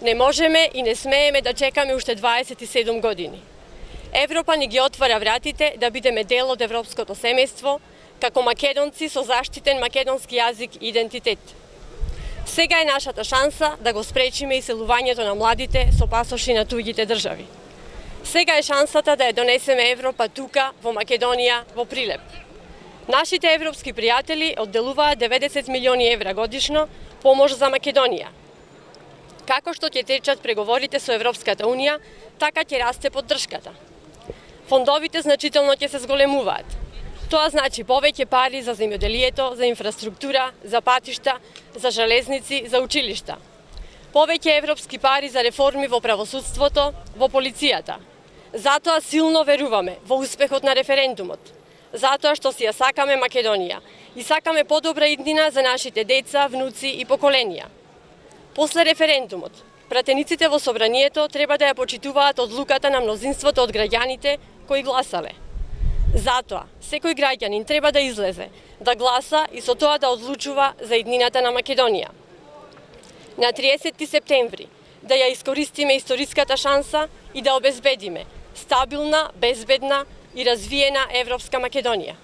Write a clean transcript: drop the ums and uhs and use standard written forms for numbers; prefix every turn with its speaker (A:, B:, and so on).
A: Не можеме и не смееме да чекаме уште 27 години. Европа ни ги отвара вратите да бидеме дел од европското семејство, како македонци со заштитен македонски јазик и идентитет. Сега е нашата шанса да го спречиме иселувањето на младите со пасоши на туѓите држави. Сега е шансата да ја донесеме Европа тука, во Македонија, во Прилеп. Нашите европски пријатели одделуваат 90 милиони евра годишно помош за Македонија. Како што ќе течат преговорите со Европската Унија, така ќе расте поддршката. Фондовите значително ќе се зголемуваат. Тоа значи повеќе пари за земјоделието, за инфраструктура, за патишта, за железници, за училишта. Повеќе европски пари за реформи во правосудството, во полицијата. Затоа силно веруваме во успехот на референдумот. Затоа што си ја сакаме Македонија и сакаме подобра иднина за нашите деца, внуци и поколенија. После референдумот, пратениците во собранието треба да ја почитуваат одлуката на мнозинството од граѓаните кои гласале. Затоа, секој граѓанин треба да излезе, да гласа и со тоа да одлучува за иднината на Македонија. На 30 септември да ја искористиме историската шанса и да обезбедиме стабилна, безбедна и развиена европска Македонија.